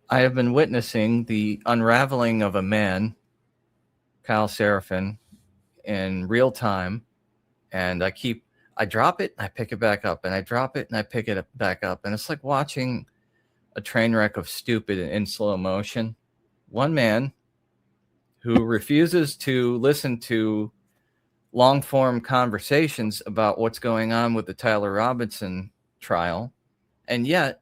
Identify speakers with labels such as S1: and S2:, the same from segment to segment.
S1: I have been witnessing the unraveling of a man, Kyle Seraphin, in real time, and I drop it and I pick it back up, and I drop it and I pick it back up, and it's like watching a train wreck of stupid in slow motion. One man who refuses to listen to long form conversations about what's going on with the Tyler Robinson trial, and yet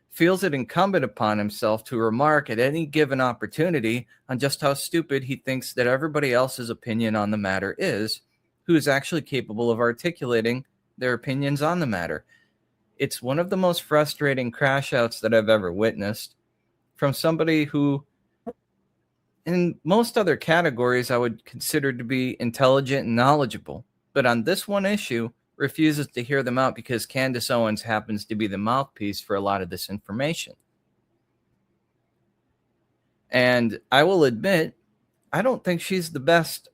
S1: feels it incumbent upon himself to remark at any given opportunity on just how stupid he thinks that everybody else's opinion on the matter is, who is actually capable of articulating their opinions on the matter. It's one of the most frustrating crash outs that I've ever witnessed from somebody who, in most other categories, I would consider to be intelligent and knowledgeable. But on this one issue, refuses to hear them out because Candace Owens happens to be the mouthpiece for a lot of this information. And I will admit, I don't think she's the best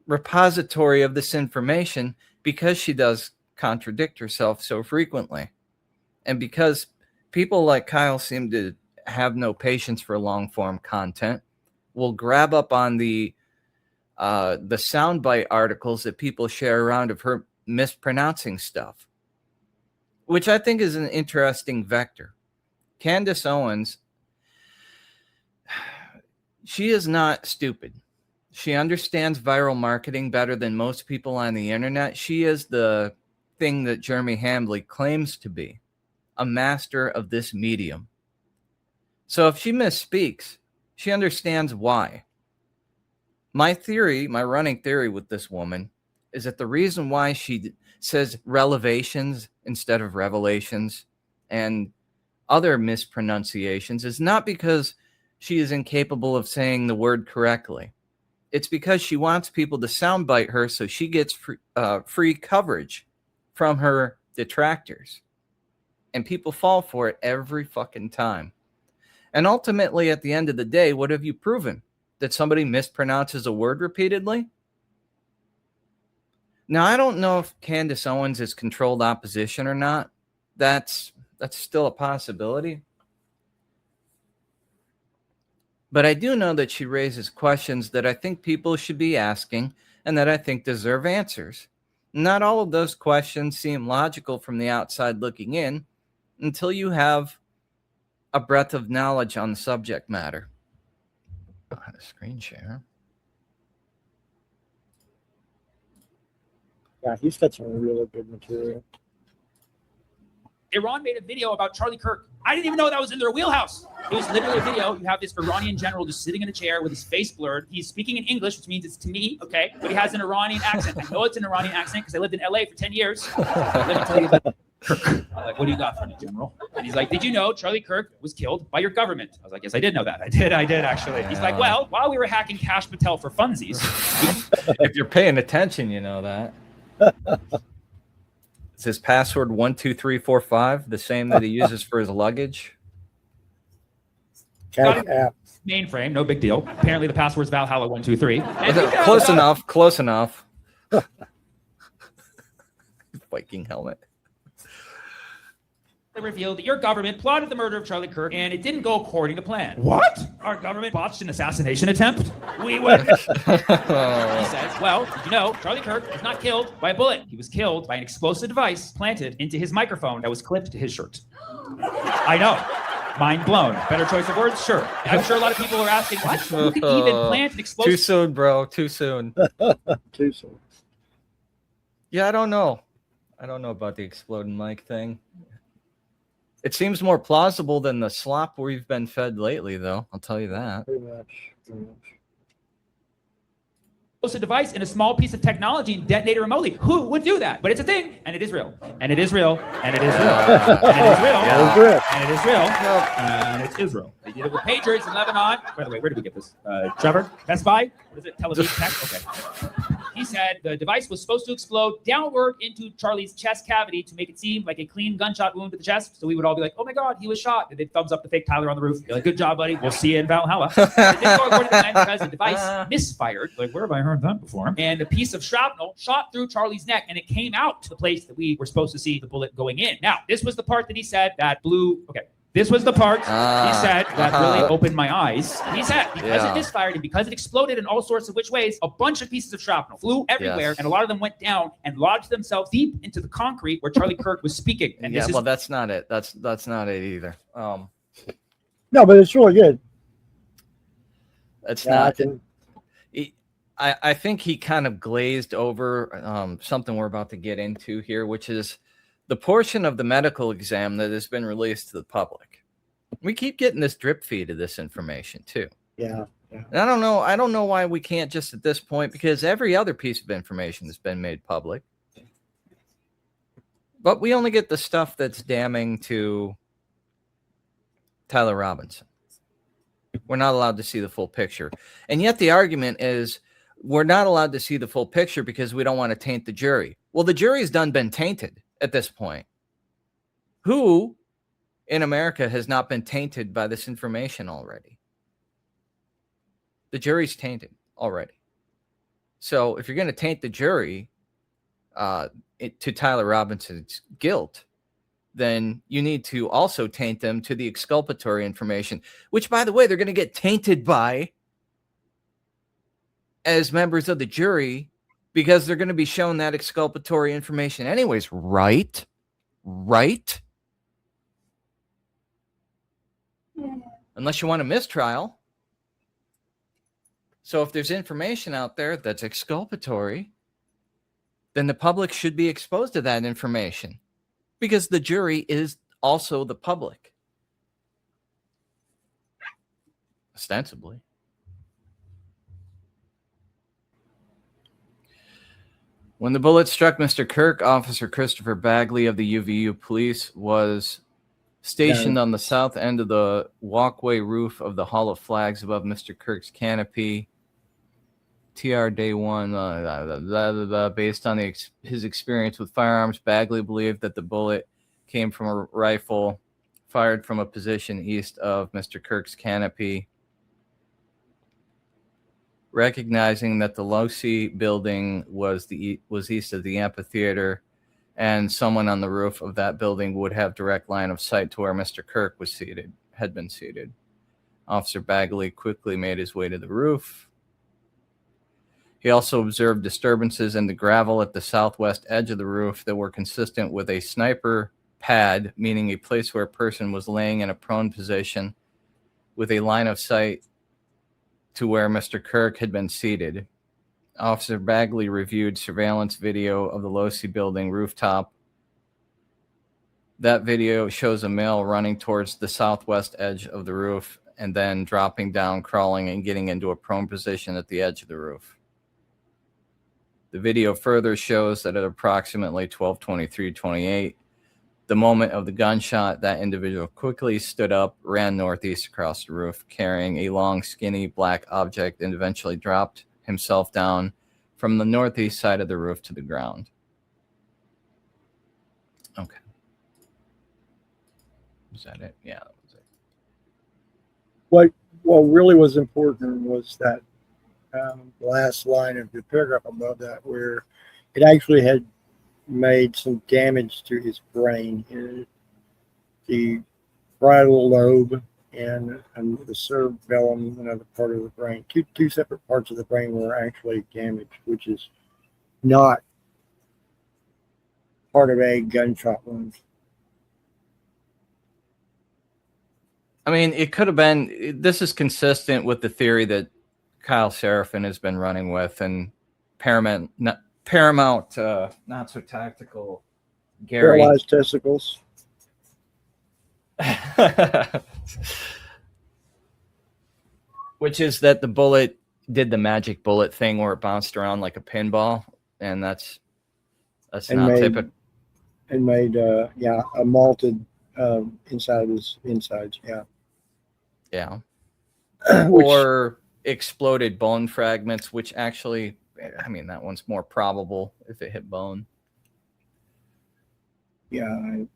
S1: repository of this information because she does contradict herself so frequently. And because people like Kyle seem to have no patience for long-form content, will grab up on the soundbite articles that people share around of her mispronouncing stuff, which I think is an interesting vector. Candace Owens, she is not stupid. She understands viral marketing better than most people on the internet. She is the thing that Jeremy Hambley claims to be, a master of this medium. So if she misspeaks, she understands why. My running theory with this woman is that the reason why she says revelations instead of revelations and other mispronunciations is not because she is incapable of saying the word correctly. It's because she wants people to soundbite her so she gets free coverage from her detractors. And people fall for it every fucking time. And ultimately, at the end of the day, what have you proven? That somebody mispronounces a word repeatedly? Now, I don't know if Candace Owens is controlled opposition or not. That's still a possibility. But I do know that she raises questions that I think people should be asking and that I think deserve answers. Not all of those questions seem logical from the outside looking in until you have a breadth of knowledge on the subject matter. How to screen share.
S2: Yeah, he's got some really good material.
S3: Iran made a video about Charlie Kirk. I didn't even know that was in their wheelhouse. It was literally a video. You have this Iranian general just sitting in a chair with his face blurred. He's speaking in English, which means it's to me, okay? But he has an Iranian accent. I know it's an Iranian accent because I lived in LA for 10 years. Let me tell you about Kirk. I'm like, what do you got for me, General? And he's like, did you know Charlie Kirk was killed by your government? I was like, yes, I did know that. I did actually. He's like, well, while we were hacking Cash Patel for funsies.
S1: If you're paying attention, you know that. Is his password 12345 the same that he uses for his luggage?
S3: Mainframe, no big deal. Apparently the password's Valhalla 123.
S1: Close enough. Close enough. Viking helmet.
S3: They revealed that your government plotted the murder of Charlie Kirk, and it didn't go according to plan.
S4: What?
S3: Our government botched an assassination attempt. We were. He says, well, did you know Charlie Kirk was not killed by a bullet. He was killed by an explosive device planted into his microphone that was clipped to his shirt. I know. Mind blown. Better choice of words? Sure. I'm sure a lot of people are asking, what? Who could even plant an explosive?
S1: Too soon, bro. Too soon.
S2: Too soon.
S1: Yeah, I don't know. I don't know about the exploding mic thing. It seems more plausible than the slop we've been fed lately, though. I'll tell you that.
S2: Pretty much.
S3: A device in a small piece of technology and detonate it remotely. Who would do that? But it's a thing, and it is real. And it is real. And it is real. And it is real. And it is real. And it's Israel. They did it with pagers in Lebanon. By the way, where did we get this? Trevor? Best Buy? What is it? Tel Aviv Tech? Okay. He said the device was supposed to explode downward into Charlie's chest cavity to make it seem like a clean gunshot wound to the chest. So we would all be like, oh my God, he was shot. And they'd thumbs up the fake Tyler on the roof. Be like, good job, buddy. We'll see you in Valhalla. It didn't go according to plan because the device misfired. Like, where have I heard that before? And a piece of shrapnel shot through Charlie's neck and it came out to the place that we were supposed to see the bullet going in. Now, this was the part that he said that blew. Okay. This was the part he said that really
S1: uh-huh.
S3: opened my eyes. He said because it misfired and because it exploded in all sorts of which ways, a bunch of pieces of shrapnel flew everywhere,
S1: Yes.
S3: and a lot of them went down and lodged themselves deep into the concrete where Charlie Kirk was speaking. And
S1: Yeah,
S3: this
S1: well,
S3: is
S1: that's not it. That's not it either.
S2: No, but it's really good.
S1: It's
S2: Yeah,
S1: not. I think he kind of glazed over something we're about to get into here, which is the portion of the medical exam that has been released to the public. We keep getting this drip feed of this information too.
S2: Yeah.
S1: And I don't know why we can't just at this point, because every other piece of information has been made public. But we only get the stuff that's damning to Tyler Robinson. We're not allowed to see the full picture. And yet the argument is we're not allowed to see the full picture because we don't want to taint the jury. Well, the jury's been tainted at this point. Who in America has not been tainted by this information already? The jury's tainted already. So if you're going to taint the jury to Tyler Robinson's guilt, then you need to also taint them to the exculpatory information, which, by the way, they're going to get tainted by as members of the jury because they're going to be shown that exculpatory information anyways, right? Right? Unless you want a mistrial. So if there's information out there that's exculpatory, then the public should be exposed to that information because the jury is also the public. Ostensibly. When the bullet struck Mr. Kirk, Officer Christopher Bagley of the UVU police was stationed on the south end of the walkway roof of the Hall of Flags above Mr. Kirk's canopy. TR Day 1, based on his experience with firearms, Bagley believed that the bullet came from a rifle fired from a position east of Mr. Kirk's canopy. Recognizing that the Losi building was east of the amphitheater, and someone on the roof of that building would have direct line of sight to where Mr. Kirk had been seated. Officer Bagley quickly made his way to the roof. He also observed disturbances in the gravel at the southwest edge of the roof that were consistent with a sniper pad, meaning a place where a person was laying in a prone position with a line of sight to where Mr. Kirk had been seated. Officer Bagley reviewed surveillance video of the Losi building rooftop. That video shows a male running towards the southwest edge of the roof and then dropping down, crawling, and getting into a prone position at the edge of the roof. The video further shows that at approximately 12:23:28, the moment of the gunshot, that individual quickly stood up, ran northeast across the roof, carrying a long, skinny black object, and eventually dropped himself down from the northeast side of the roof to the ground. Okay. Was that it? Yeah, that was it.
S2: What really was important was that last line of the paragraph above that, where it actually had made some damage to his brain, the parietal lobe and the cerebellum, another part of the brain. Two separate parts of the brain were actually damaged, which is not part of a gunshot wound.
S1: I mean, it could have been. This is consistent with the theory that Kyle Seraphin has been running with, and Paramount, not so tactical Gary.
S2: Paralyzed testicles.
S1: Which is that the bullet did the magic bullet thing where it bounced around like a pinball, and that's not typical.
S2: And made a malted inside of his insides.
S1: Yeah.
S2: Which,
S1: or exploded bone fragments, which actually, I mean, that one's more probable if it hit bone.
S2: No.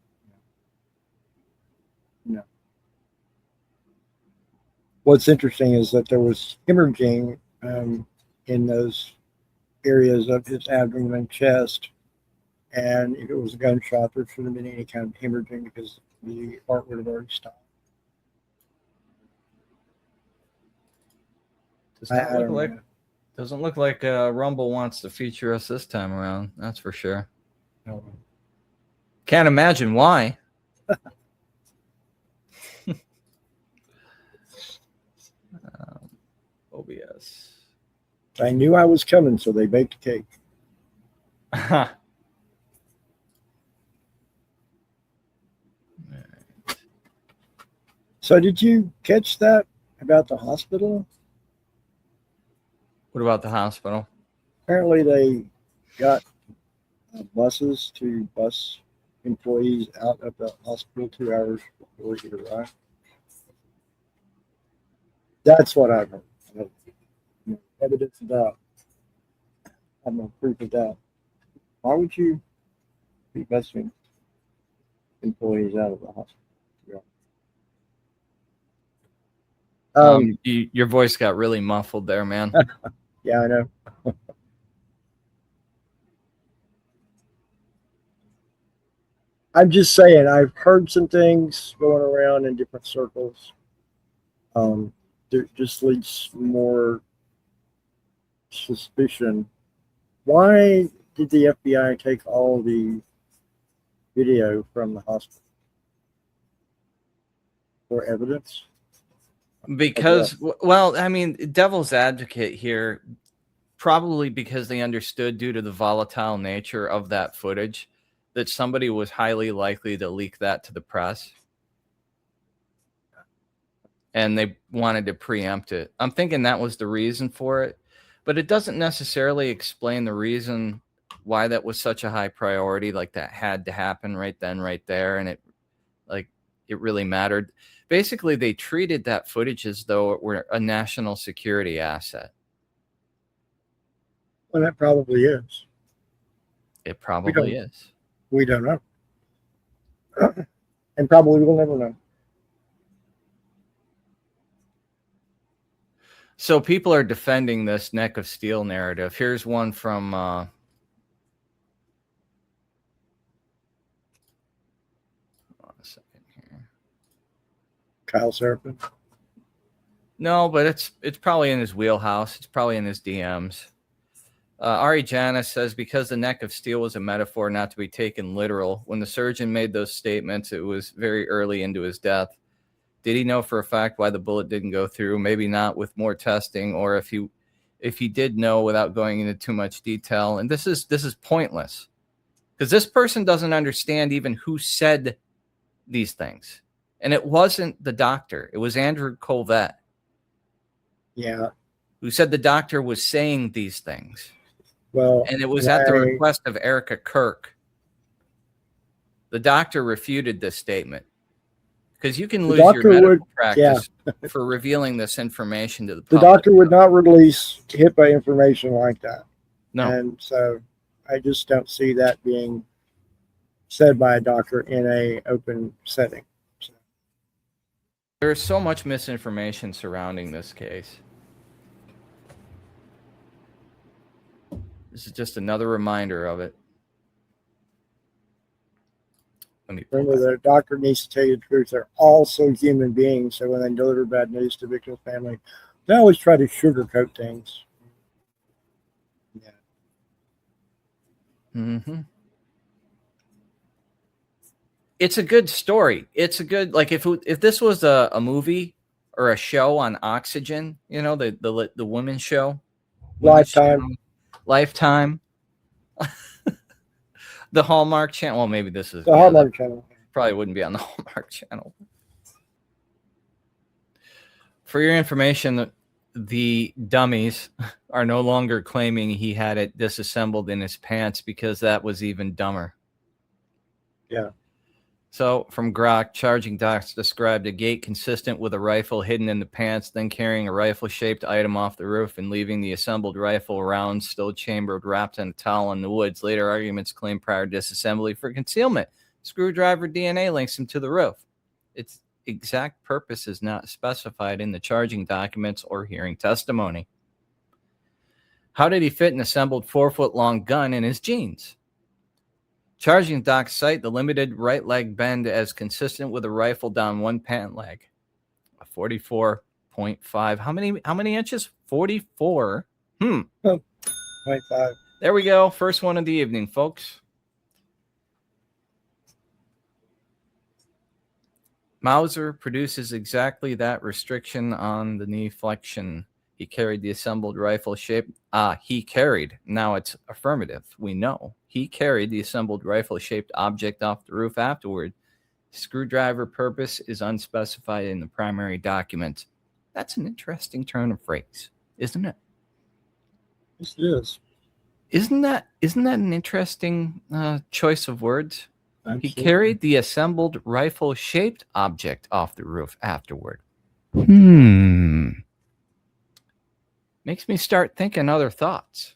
S2: What's interesting is that there was hemorrhaging in those areas of his abdomen and chest, and if it was a gunshot, there shouldn't have been any kind of hemorrhaging because the heart would have already stopped.
S1: Does
S2: I
S1: not look
S2: don't
S1: like
S2: know.
S1: doesn't look like Rumble wants to feature us this time around. That's for sure.
S2: No.
S1: Can't imagine why. OBS.
S2: I knew I was coming, so they baked a cake. So did you catch that about the hospital?
S1: What about the hospital?
S2: Apparently they got buses to bus employees out of the hospital 2 hours before he arrived. That's what I've heard. I have no evidence of that. I have no proof of that. Why would you be busing employees out of the hospital?
S1: Your voice got really muffled there, man.
S2: Yeah, I know. I'm just saying, I've heard some things going around in different circles. There just leads more suspicion. Why did the FBI take all the video from the hospital for evidence?
S1: Because, well, I mean, devil's advocate here, probably because they understood due to the volatile nature of that footage that somebody was highly likely to leak that to the press. And they wanted to preempt it. I'm thinking that was the reason for it. But it doesn't necessarily explain the reason why that was such a high priority. Like that had to happen right then, right there. And it really mattered. Basically, they treated that footage as though it were a national security asset.
S2: Well, that probably is.
S1: It probably is.
S2: We don't know. And probably will never know.
S1: So people are defending this neck of steel narrative. Here's one from one second here.
S2: Kyle Seraphin.
S1: No, but it's probably in his wheelhouse. It's probably in his DMs. Ari Janis says, because the neck of steel was a metaphor not to be taken literal, when the surgeon made those statements, it was very early into his death. Did he know for a fact why the bullet didn't go through? Maybe not with more testing, or if he did know without going into too much detail. And this is pointless because this person doesn't understand even who said these things. And it wasn't the doctor. It was Andrew Colvett.
S2: Yeah.
S1: Who said the doctor was saying these things.
S2: Well,
S1: and it was at the request of Erica Kirk. The doctor refuted this statement because you can lose your medical practice for revealing this information to the public.
S2: The doctor would not release HIPAA information like that.
S1: No.
S2: And so I just don't see that being said by a doctor in an open setting. So.
S1: There's so much misinformation surrounding this case. This is just another reminder of it.
S2: Remember, the doctor needs to tell you the truth. They're also human beings. So when they deliver bad news to victim's family, they always try to sugarcoat things. Yeah.
S1: Mm-hmm. It's a good story. It's a good, like if this was a movie or a show on Oxygen, you know, the women's show. Lifetime. The Hallmark Channel. Well, maybe this is
S2: the Hallmark Channel.
S1: Probably wouldn't be on the Hallmark Channel. For your information, the dummies are no longer claiming he had it disassembled in his pants because that was even dumber.
S2: Yeah.
S1: So, from Grok, charging docs described a gait consistent with a rifle hidden in the pants, then carrying a rifle-shaped item off the roof and leaving the assembled rifle round still chambered wrapped in a towel in the woods. Later arguments claim prior disassembly for concealment. Screwdriver DNA links him to the roof. Its exact purpose is not specified in the charging documents or hearing testimony. How did he fit an assembled 4-foot-long gun in his jeans? Charging docs cite the limited right leg bend as consistent with a rifle down one pant leg. A 44.5. How many inches? 44.
S2: 25.
S1: There we go. First one of the evening, folks. Mauser produces exactly that restriction on the knee flexion. He carried the assembled rifle shape. He carried. Now it's affirmative. We know. He carried the assembled rifle-shaped object off the roof afterward. Screwdriver purpose is unspecified in the primary document. That's an interesting turn of phrase, isn't it?
S2: Yes, it is.
S1: Isn't that an interesting choice of words?
S2: Absolutely.
S1: He carried the assembled rifle-shaped object off the roof afterward. Makes me start thinking other thoughts.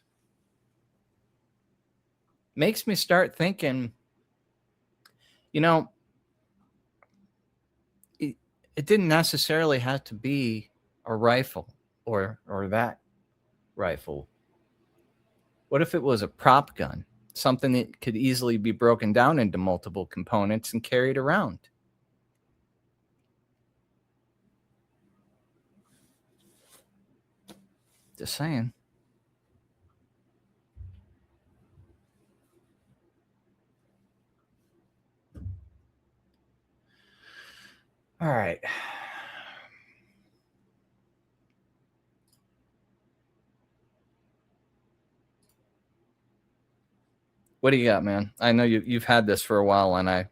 S1: Makes me start thinking, you know, it didn't necessarily have to be a rifle or that rifle. What if it was a prop gun? Something that could easily be broken down into multiple components and carried around. Just saying. All right. What do you got, man? I know you've had this for a while, and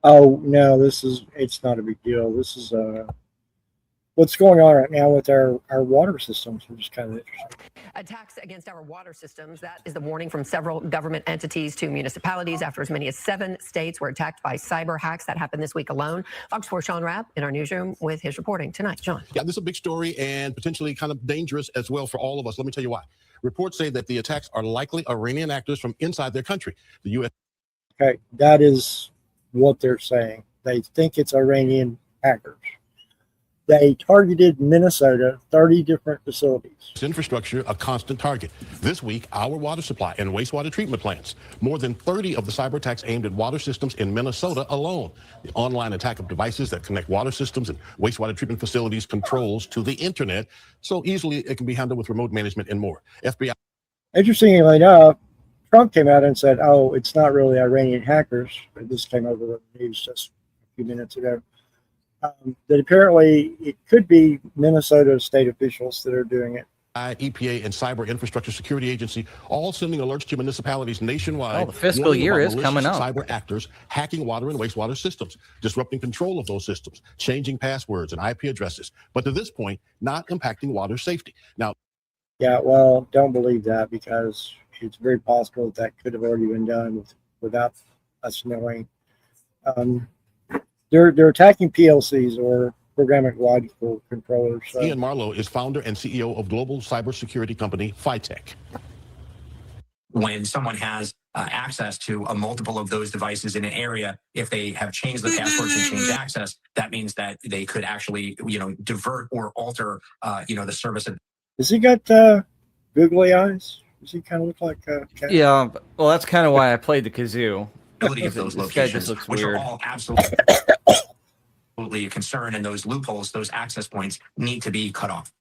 S2: Oh no, it's not a big deal. This is what's going on right now with our water systems, which is kind of interesting.
S4: Attacks against our water systems. That is the warning from several government entities to municipalities after as many as 7 states were attacked by cyber hacks. That happened this week alone. Fox 4 Sean Rapp in our newsroom with his reporting tonight. Sean.
S5: Yeah, this is a big story and potentially kind of dangerous as well for all of us. Let me tell you why. Reports say that the attacks are likely Iranian actors from inside their country. The U.S.
S2: Okay, that is what they're saying. They think it's Iranian hackers. They targeted Minnesota, 30 different facilities.
S5: Infrastructure, a constant target. This week, our water supply and wastewater treatment plants. More than 30 of the cyber attacks aimed at water systems in Minnesota alone. The online attack of devices that connect water systems and wastewater treatment facilities controls to the internet. So easily it can be handled with remote management and more. FBI.
S2: Interestingly enough, Trump came out and said, oh, it's not really Iranian hackers. This came over the news just a few minutes ago. That apparently it could be Minnesota state officials that are doing it.
S5: EPA and Cyber Infrastructure Security Agency all sending alerts to municipalities nationwide.
S1: Oh, the fiscal year is coming up.
S5: Cyber actors hacking water and wastewater systems, disrupting control of those systems, changing passwords and IP addresses, but to this point, not impacting water safety. Now,
S2: yeah, well, don't believe that because it's very possible that could have already been done without us knowing. They're attacking PLCs or programming logical controllers. So.
S5: Ian Marlowe is founder and CEO of global cybersecurity company Phytech.
S6: When someone has access to a multiple of those devices in an area, if they have changed the passwords and changed access, that means that they could actually, divert or alter, the service.
S2: Has he got googly eyes? Does he kind of look like a cat?
S1: Yeah, well, that's kind of why I played the kazoo.
S6: Of those locations, which
S1: weird.
S6: are all absolutely a concern, and those loopholes, those access points need to be cut off.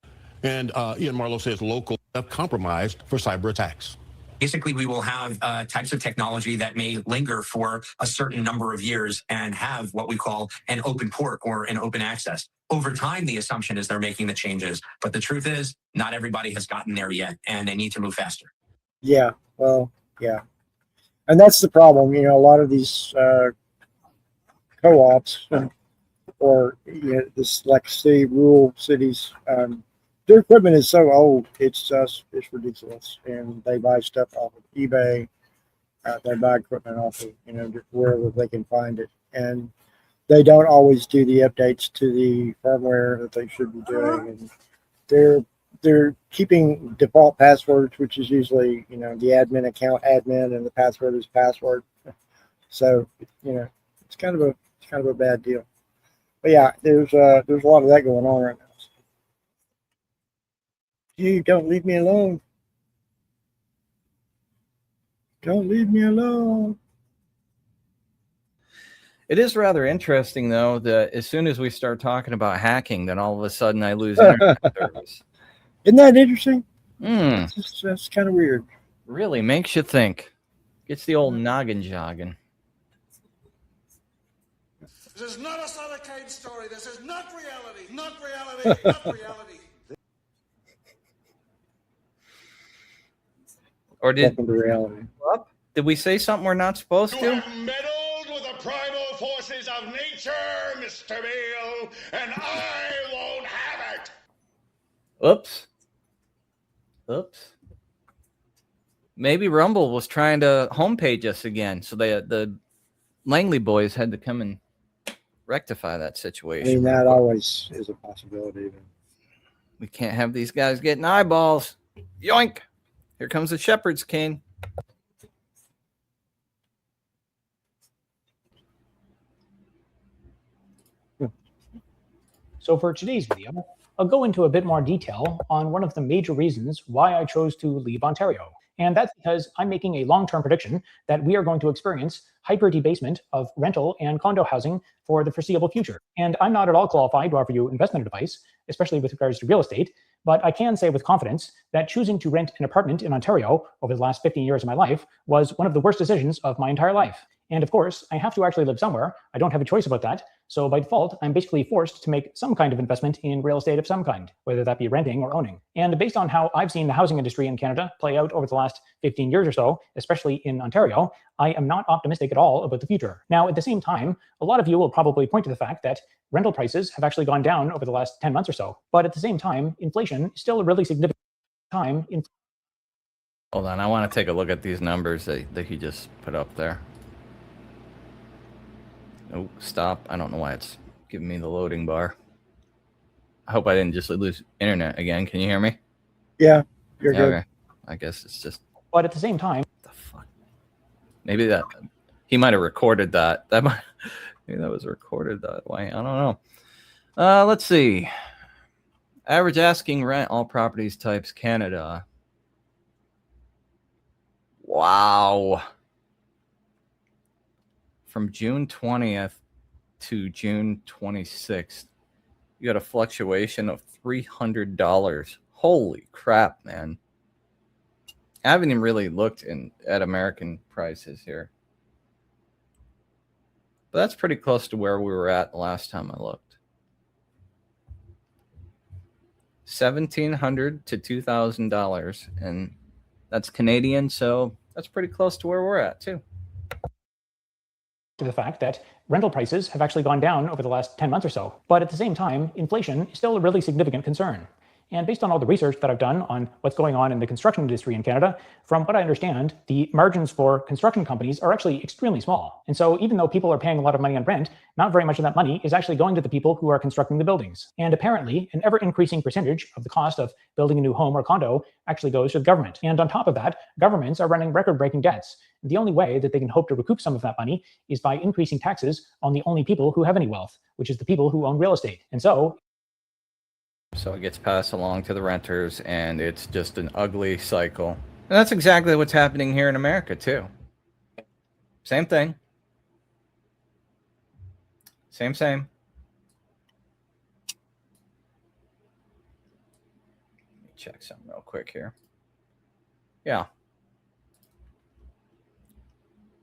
S5: And Ian Marlowe says local have compromised for cyber attacks.
S6: Basically, we will have types of technology that may linger for a certain number of years and have what we call an open port or an open access. Over time, the assumption is they're making the changes, but the truth is not everybody has gotten there yet, and they need to move faster.
S2: Yeah, well, yeah. And that's the problem. A lot of these co-ops or this like rural cities, their equipment is so old, it's ridiculous. And they buy stuff off of eBay. They buy equipment off of, wherever they can find it. And they don't always do the updates to the firmware that they should be doing. And they're keeping default passwords, which is usually, the admin account admin and the password is password. So, it's kind of a bad deal. But yeah, there's a lot of that going on right now. You don't leave me alone. Don't leave me alone.
S1: It is rather interesting, though, that as soon as we start talking about hacking, then all of a sudden I lose internet service.
S2: Isn't that interesting?
S1: Hmm.
S2: That's kind of weird.
S1: Really makes you think. Gets the old noggin jogging.
S7: This is not a Sutter Kane story. This is not reality. Not reality. Not reality.
S1: Or did
S2: Welcome to reality.
S1: we say something we're not supposed
S7: You
S1: to?
S7: have meddled with the primal forces of nature, Mr. Beale, and I won't have it.
S1: Oops. Oops. Maybe Rumble was trying to homepage us again, so the Langley boys had to come and rectify that
S2: I
S1: situation.
S2: mean, that always is a possibility.
S1: We can't have these guys getting eyeballs. Yoink! Here comes the shepherd's cane.
S8: So for today's video, I'll go into a bit more detail on one of the major reasons why I chose to leave Ontario. And that's because I'm making a long-term prediction that we are going to experience hyper debasement of rental and condo housing for the foreseeable future. And I'm not at all qualified to offer you investment advice, especially with regards to real estate, but I can say with confidence that choosing to rent an apartment in Ontario over the last 15 years of my life was one of the worst decisions of my entire life. And of course, I have to actually live somewhere. I don't have a choice about that. So by default, I'm basically forced to make some kind of investment in real estate of some kind, whether that be renting or owning. And based on how I've seen the housing industry in Canada play out over the last 15 years or so, especially in Ontario, I am not optimistic at all about the future. Now, at the same time, a lot of you will probably point to the fact that rental prices have actually gone down over the last 10 months or so. But at the same time, inflation is still a really significant time.
S1: Hold on, I want to take a look at these numbers that he just put up there. Oh, stop. I don't know why it's giving me the loading bar. I hope I didn't just lose internet again. Can you hear me?
S2: Yeah, you're good.
S1: Okay. I guess it's just...
S8: But at the same time...
S1: What the fuck? Maybe that... He might have recorded that. Maybe that was recorded that way. I don't know. Let's see. Average asking rent, all properties types, Canada. Wow. From June 20th to June 26th, you got a fluctuation of $300. Holy crap, man. I haven't even really looked at American prices here. But that's pretty close to where we were at the last time I looked. $1,700 to $2,000, and that's Canadian, so that's pretty close to where we're at too.
S8: To the fact that rental prices have actually gone down over the last 10 months or so. But at the same time, inflation is still a really significant concern. And based on all the research that I've done on what's going on in the construction industry in Canada, from what I understand, the margins for construction companies are actually extremely small. And so even though people are paying a lot of money on rent, not very much of that money is actually going to the people who are constructing the buildings. And apparently, an ever-increasing percentage of the cost of building a new home or condo actually goes to the government. And on top of that, governments are running record-breaking debts. The only way that they can hope to recoup some of that money is by increasing taxes on the only people who have any wealth, which is the people who own real estate. And so
S1: it gets passed along to the renters, and it's just an ugly cycle. And that's exactly what's happening here in America, too. Same thing. Same. Let me check something real quick here. Yeah.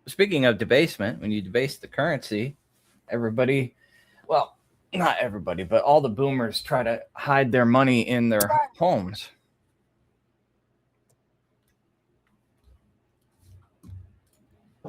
S1: Speaking of debasement, when you debase the currency, everybody, well, not everybody, but all the boomers try to hide their money in their homes.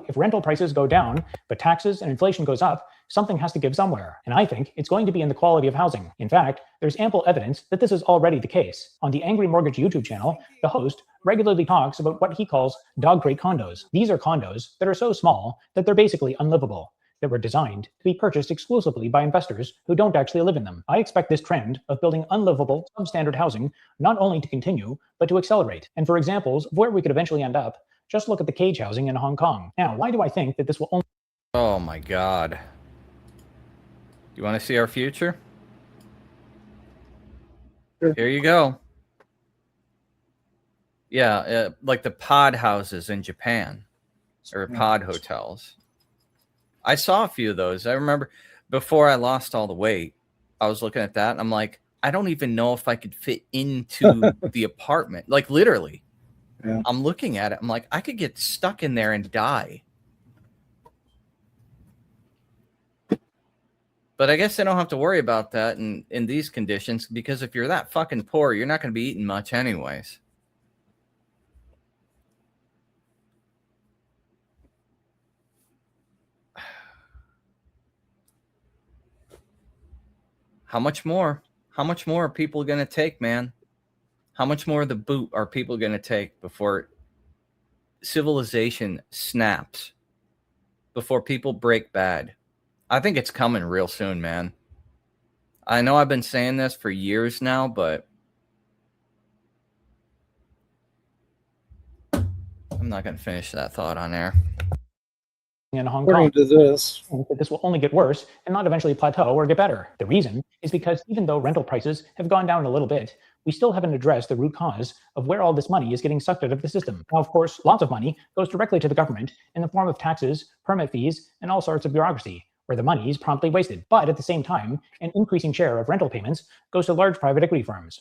S8: If rental prices go down, but taxes and inflation goes up, something has to give somewhere. And I think it's going to be in the quality of housing. In fact, there's ample evidence that this is already the case. On the Angry Mortgage YouTube channel, the host regularly talks about what he calls dog crate condos. These are condos that are so small that they're basically unlivable, that were designed to be purchased exclusively by investors who don't actually live in them. I expect this trend of building unlivable, substandard housing not only to continue, but to accelerate. And for examples of where we could eventually end up, just look at the cage housing in Hong Kong. Now, why do I think that this will only...
S1: Oh my God. You want to see our future?
S2: Sure.
S1: Here you go. Yeah, like the pod houses in Japan, or pod hotels. I saw a few of those. I remember before I lost all the weight, I was looking at that and I'm like, I don't even know if I could fit into the apartment. Like literally.
S2: Yeah.
S1: I'm looking at it. I'm like, I could get stuck in there and die. But I guess I don't have to worry about that in these conditions, because if you're that fucking poor, you're not going to be eating much anyways. How much more? How much more are people going to take, man? How much more of the boot are people going to take before civilization snaps? Before people break bad? I think it's coming real soon, man. I know I've been saying this for years now, but I'm not going to finish that thought on air.
S8: In Hong
S2: According
S8: Kong,
S2: to this,
S8: this will only get worse and not eventually plateau or get better. The reason is because even though rental prices have gone down a little bit, we still haven't addressed the root cause of where all this money is getting sucked out of the system. Now, of course, lots of money goes directly to the government in the form of taxes, permit fees, and all sorts of bureaucracy, where the money is promptly wasted. But at the same time, an increasing share of rental payments goes to large private equity firms.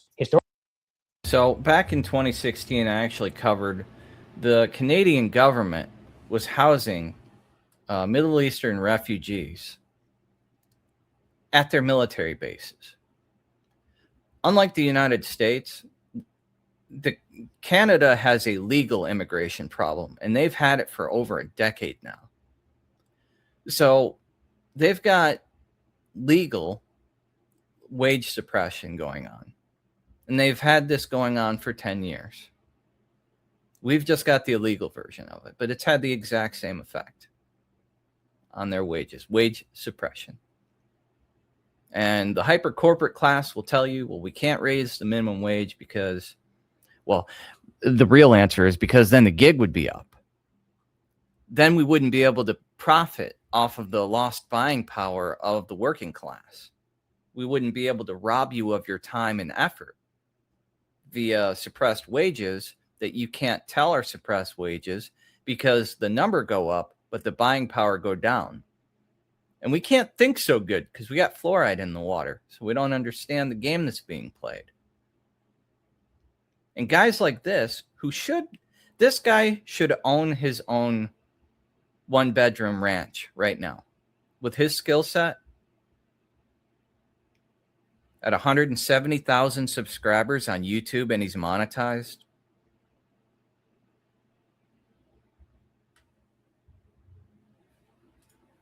S1: So back in 2016, I actually covered the Canadian government was housing Middle Eastern refugees at their military bases. Unlike the United States, Canada has a legal immigration problem, and they've had it for over a decade now. So they've got legal wage suppression going on, and they've had this going on for 10 years. We've just got the illegal version of it, but it's had the exact same effect on their wages, wage suppression. And the hyper corporate class will tell you, well, we can't raise the minimum wage because, well, the real answer is because then the gig would be up. Then we wouldn't be able to profit off of the lost buying power of the working class. We wouldn't be able to rob you of your time and effort via suppressed wages that you can't tell are suppressed wages because the number go up, but the buying power go down. And we can't think so good because we got fluoride in the water. So we don't understand the game that's being played. And guys like this, this guy should own his own 1-bedroom ranch right now. With his skill set, at 170,000 subscribers on YouTube, and he's monetized.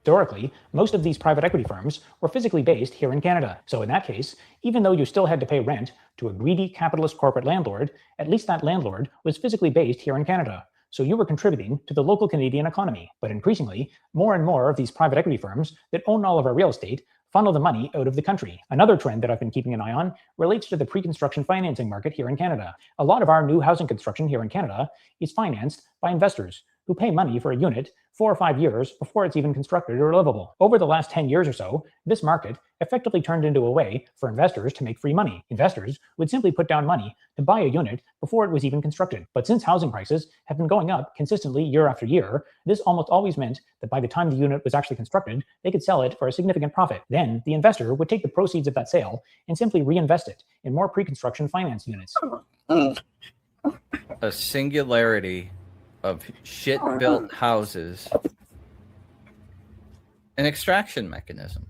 S8: Historically, most of these private equity firms were physically based here in Canada. So in that case, even though you still had to pay rent to a greedy capitalist corporate landlord, at least that landlord was physically based here in Canada. So you were contributing to the local Canadian economy. But increasingly, more and more of these private equity firms that own all of our real estate funnel the money out of the country. Another trend that I've been keeping an eye on relates to the pre-construction financing market here in Canada. A lot of our new housing construction here in Canada is financed by investors who pay money for a unit 4 or 5 years before it's even constructed or livable. Over the last 10 years or so, this market effectively turned into a way for investors to make free money. Investors would simply put down money to buy a unit before it was even constructed. But since housing prices have been going up consistently year after year, this almost always meant that by the time the unit was actually constructed, they could sell it for a significant profit. Then the investor would take the proceeds of that sale and simply reinvest it in more pre-construction finance units.
S1: A singularity of shit-built houses, an extraction mechanism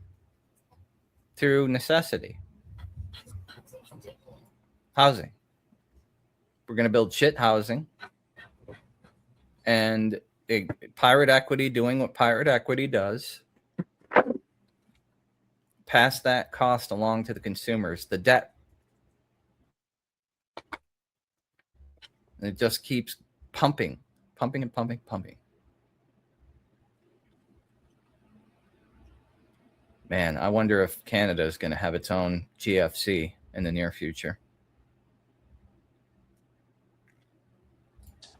S1: through necessity. Housing. We're going to build shit housing, and pirate equity doing what pirate equity does. Pass that cost along to the consumers, the debt. And it just keeps pumping and pumping. Man, I wonder if Canada is going to have its own GFC in the near future.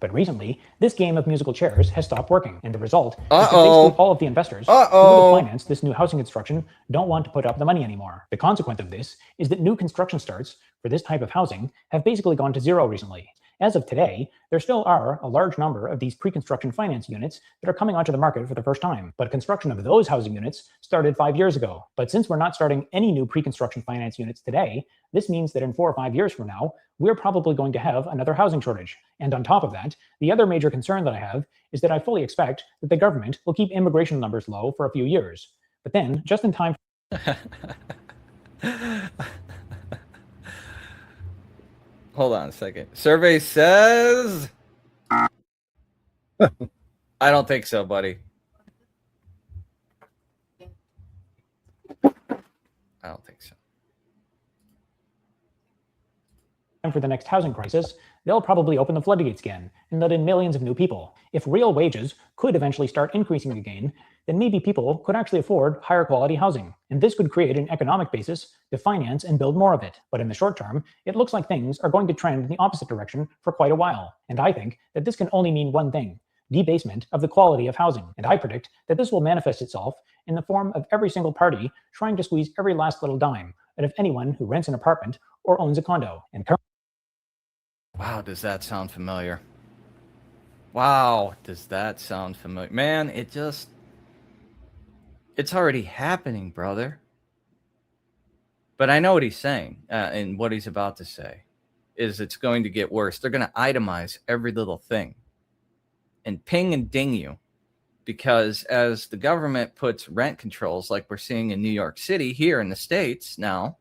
S8: But recently, this game of musical chairs has stopped working, and the result is that basically all of the investors who would finance this new housing construction don't want to put up the money anymore. The consequence of this is that new construction starts for this type of housing have basically gone to zero recently. As of today, there still are a large number of these pre-construction finance units that are coming onto the market for the first time, but construction of those housing units started 5 years ago. But since we're not starting any new pre-construction finance units today, this means that in 4 or 5 years from now, we're probably going to have another housing shortage. And on top of that, the other major concern that I have is that I fully expect that the government will keep immigration numbers low for a few years. But then, just in time
S1: Hold on a second. Survey says... I don't think so, buddy. I don't think so.
S8: for the next housing crisis, they'll probably open the floodgates again and let in millions of new people. If real wages could eventually start increasing again, then maybe people could actually afford higher quality housing. And this could create an economic basis to finance and build more of it. But in the short term, it looks like things are going to trend in the opposite direction for quite a while. And I think that this can only mean one thing: debasement of the quality of housing. And I predict that this will manifest itself in the form of every single party trying to squeeze every last little dime out of anyone who rents an apartment or owns a condo. And
S1: wow, does that sound familiar? Wow, does that sound familiar? Man, it's already happening, brother. But I know what he's saying, and what he's about to say is it's going to get worse. They're going to itemize every little thing and ping and ding you, because as the government puts rent controls like we're seeing in New York City here in the States now,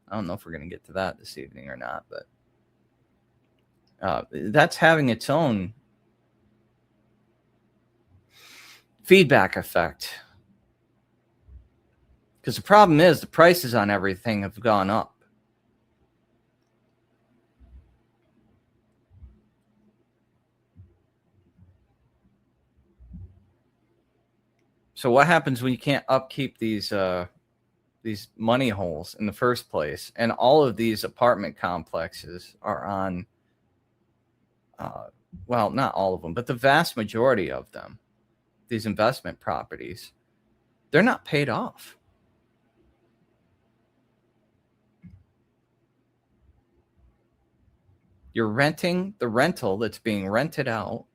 S1: I don't know if we're going to get to that this evening or not, but that's having its own feedback effect. Because the problem is the prices on everything have gone up. So what happens when you can't upkeep these money holes in the first place? And all of these apartment complexes are on, well, not all of them, but the vast majority of them, these investment properties, they're not paid off. You're renting the rental that's being rented out,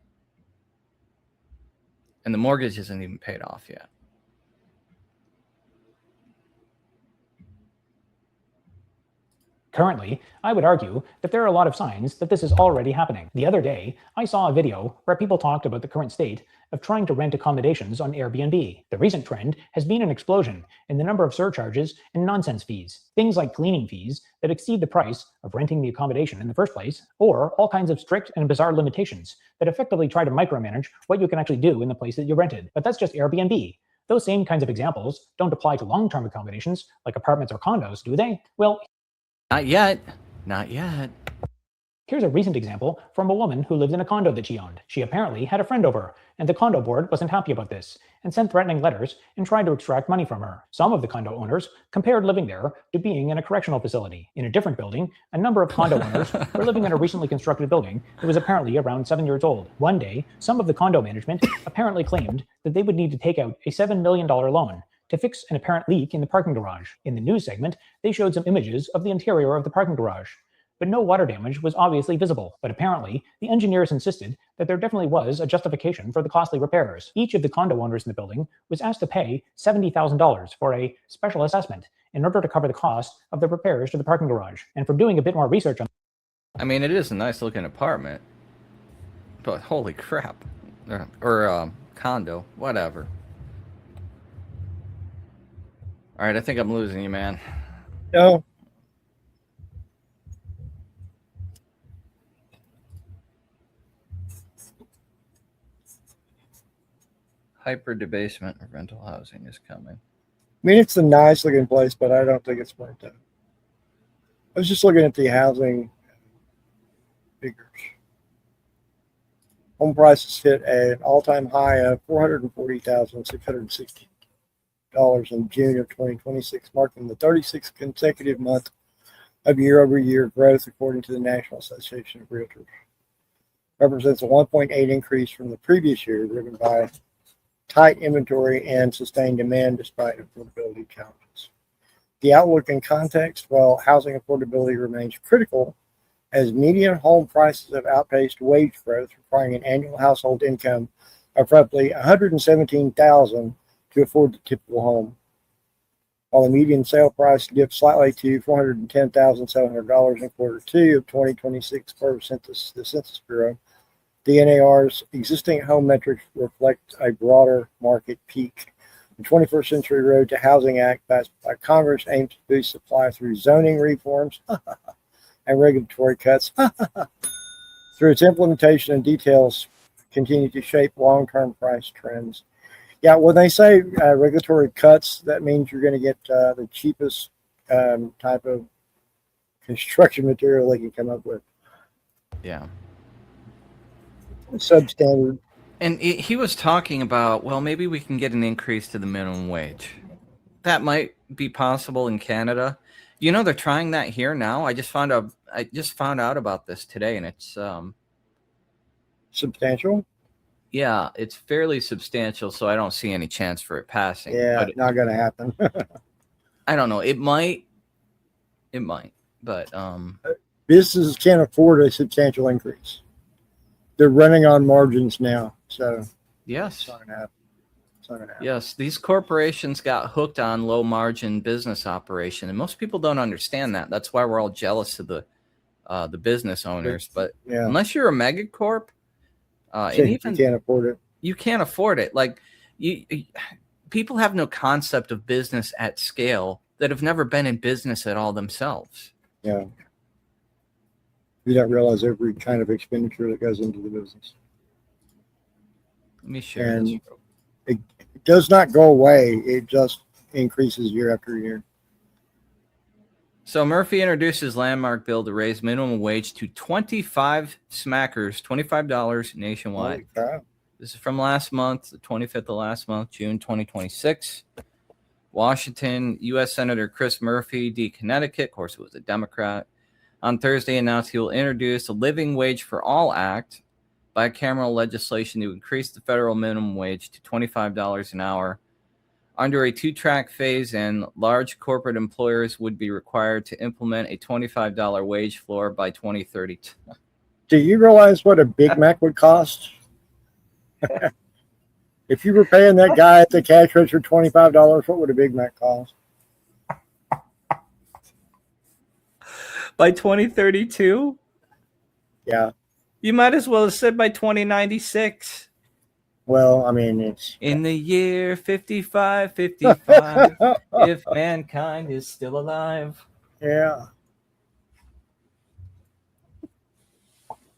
S1: and the mortgage isn't even paid off yet.
S8: currently, I would argue that there are a lot of signs that this is already happening. The other day, I saw a video where people talked about the current state of trying to rent accommodations on Airbnb. The recent trend has been an explosion in the number of surcharges and nonsense fees, things like cleaning fees that exceed the price of renting the accommodation in the first place, or all kinds of strict and bizarre limitations that effectively try to micromanage what you can actually do in the place that you rented. But that's just Airbnb. Those same kinds of examples don't apply to long-term accommodations like apartments or condos, do they? Well,
S1: not yet. Not yet.
S8: Here's a recent example from a woman who lived in a condo that she owned. She apparently had a friend over, and the condo board wasn't happy about this and sent threatening letters and tried to extract money from her. Some of the condo owners compared living there to being in a correctional facility. In a different building, a number of condo owners were living in a recently constructed building that was apparently around 7 years old. One day, some of the condo management apparently claimed that they would need to take out a $7 million loan to fix an apparent leak in the parking garage. In the news segment, they showed some images of the interior of the parking garage, but no water damage was obviously visible. But apparently, the engineers insisted that there definitely was a justification for the costly repairs. Each of the condo owners in the building was asked to pay $70,000 for a special assessment in order to cover the cost of the repairs to the parking garage. And from doing a bit more research on...
S1: I mean, it is a nice looking apartment, but holy crap. Or condo, whatever. All right, I think I'm losing you, man.
S2: No.
S1: Hyper debasement of rental housing is coming.
S2: I mean, it's a nice looking place, but I don't think it's worth it. I was just looking at the housing figures. Home prices hit an all-time high of $440,660 in June of 2026, marking the 36th consecutive month of year-over-year growth, according to the National Association of Realtors. Represents a 1.8 increase from the previous year, driven by tight inventory and sustained demand despite affordability challenges. The outlook and context: while housing affordability remains critical as median home prices have outpaced wage growth, requiring an annual household income of roughly $117,000 to afford the typical home. While the median sale price dipped slightly to $410,700 in quarter two of 2026 per the Census Bureau, the NAR's existing home metrics reflect a broader market peak. The 21st Century Road to Housing Act passed by Congress aims to boost supply through zoning reforms and regulatory cuts. Through its implementation and details continue to shape long-term price trends. Yeah, when they say regulatory cuts, that means you're going to get the cheapest type of construction material they can come up with.
S1: Yeah.
S2: Substandard.
S1: And he was talking about, well, maybe we can get an increase to the minimum wage. That might be possible in Canada. You know, they're trying that here now. I just found out about this today, and it's
S2: Substantial.
S1: yeah, it's fairly substantial, so I don't see any chance for it passing.
S2: Yeah,
S1: but
S2: not going to happen.
S1: I don't know. It might, but
S2: businesses can't afford a substantial increase. They're running on margins now, so
S1: yes,
S2: it's not going to happen.
S1: Yes, these corporations got hooked on low margin business operation, and most people don't understand that. That's why we're all jealous of the business owners. But
S2: yeah,
S1: unless you're a mega corp, and even
S2: you can't afford it.
S1: You can't afford it. Like people have no concept of business at scale that have never been in business at all themselves.
S2: Yeah, you don't realize every kind of expenditure that goes into the business.
S1: Let me share this.
S2: It does not go away. It just increases year after year.
S1: So Murphy introduces landmark bill to raise minimum wage to 25 smackers, $25 nationwide. This is from last month, the 25th of last month, June 2026. Washington, U.S. Senator Chris Murphy, D. Connecticut, of course it was a Democrat, on Thursday announced he will introduce a Living Wage for All Act, bicameral legislation to increase the federal minimum wage to $25 an hour. Under a two-track phase in, large corporate employers would be required to implement a $25 wage floor by 2032.
S2: Do you realize what a Big Mac would cost? If you were paying that guy at the cash register $25, what would a Big Mac cost?
S1: By 2032?
S2: Yeah.
S1: You might as well have said by 2096.
S2: Well, I mean, it's
S1: in the year 5555, if mankind is still alive.
S2: Yeah.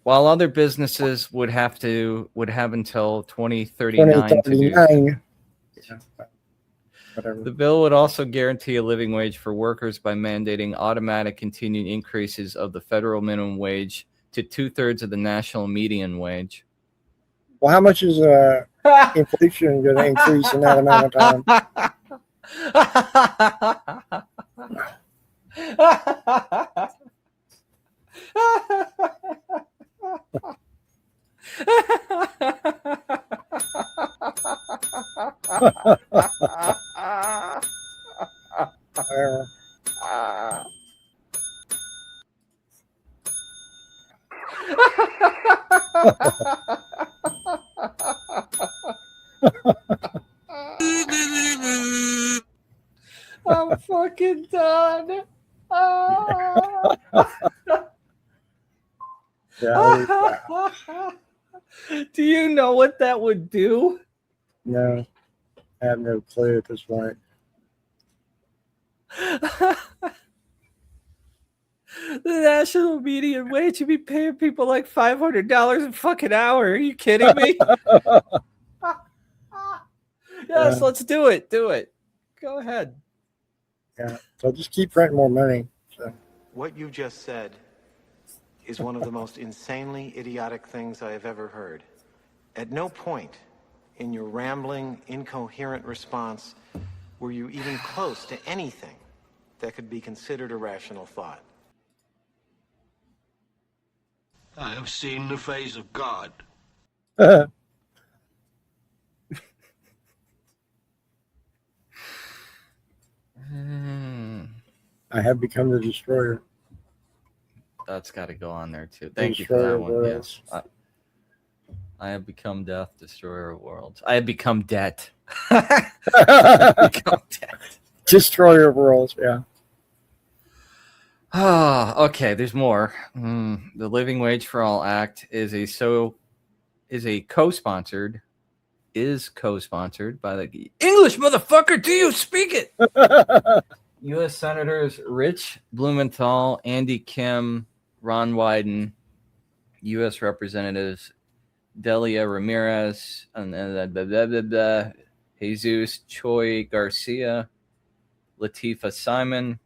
S1: While other businesses would have until 2039 to do.
S2: Yeah. Whatever.
S1: The bill would also guarantee a living wage for workers by mandating automatic continued increases of the federal minimum wage to 2/3 of the national median wage.
S2: Well, how much is inflation going to increase in that amount of
S1: I'm fucking done. Do you know what that would do?
S2: No, I have no clue at this point.
S1: The national median wage should be paying people like $500 a fucking hour. Are you kidding me? Yes, let's do it. Do it. Go ahead.
S2: Yeah. So just keep printing more money. So.
S9: What you just said is one of the most insanely idiotic things I have ever heard. At no point in your rambling, incoherent response were you even close to anything that could be considered a rational thought.
S10: I have seen the face of God.
S2: I have become the destroyer.
S1: That's got to go on there too. Thank you for that one. Yes. I have become death, destroyer of worlds. I have become debt. Become debt.
S2: Destroyer of worlds, yeah.
S1: Oh, okay. There's more. The Living Wage for All Act is co-sponsored by the English motherfucker. Do you speak it? U.S. Senators Rich Blumenthal, Andy Kim, Ron Wyden, U.S. Representatives Delia Ramirez, and Jesus Choi Garcia, Latifah Simon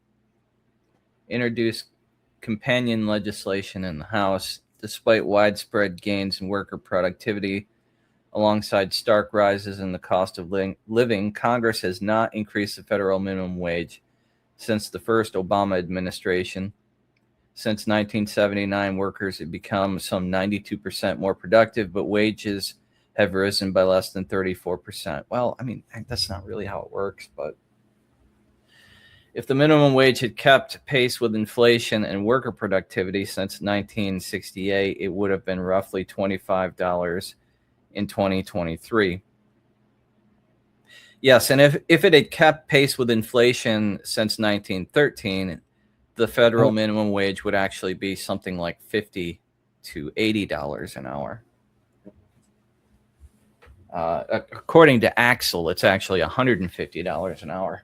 S1: introduced companion legislation in the House. Despite widespread gains in worker productivity, alongside stark rises in the cost of living, Congress has not increased the federal minimum wage since the first Obama administration. Since 1979, workers have become some 92% more productive, but wages have risen by less than 34%. Well, I mean, that's not really how it works, but if the minimum wage had kept pace with inflation and worker productivity since 1968, it would have been roughly $25 in 2023. Yes, and if it had kept pace with inflation since 1913, the federal minimum wage would actually be something like $50 to $80 an hour. According to Axel, it's actually $150 an hour,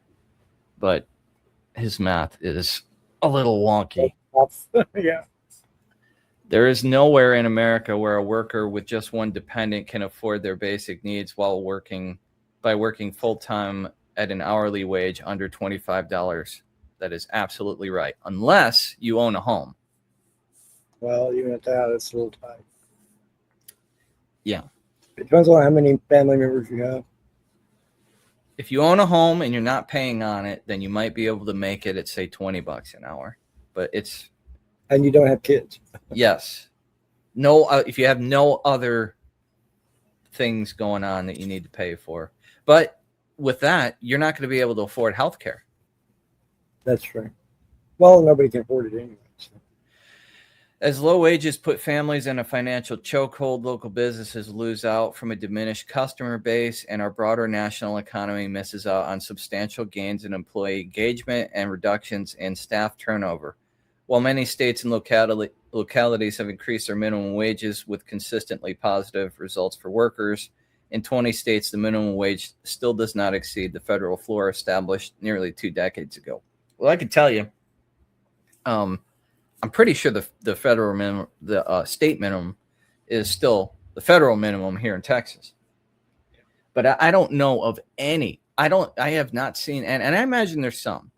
S1: but his math is a little wonky.
S2: Yeah.
S1: There is nowhere in America where a worker with just one dependent can afford their basic needs while working full-time at an hourly wage under $25. That is absolutely right, unless you own a home.
S2: Well, even at that, it's a little tight.
S1: Yeah.
S2: It depends on how many family members you have.
S1: If you own a home and you're not paying on it, then you might be able to make it at, say, $20 an hour. But it's...
S2: And you don't have kids.
S1: Yes. No. If you have no other things going on that you need to pay for. But with that, you're not going to be able to afford health care.
S2: That's right. Well, nobody can afford it anyway. So.
S1: As low wages put families in a financial chokehold, local businesses lose out from a diminished customer base, and our broader national economy misses out on substantial gains in employee engagement and reductions in staff turnover. While many states and localities have increased their minimum wages with consistently positive results for workers, in 20 states, the minimum wage still does not exceed the federal floor established nearly 2 decades ago. Well, I can tell you, I'm pretty sure the federal minimum, the state minimum, is still the federal minimum here in Texas. But I don't know of any. I have not seen, and I imagine there's some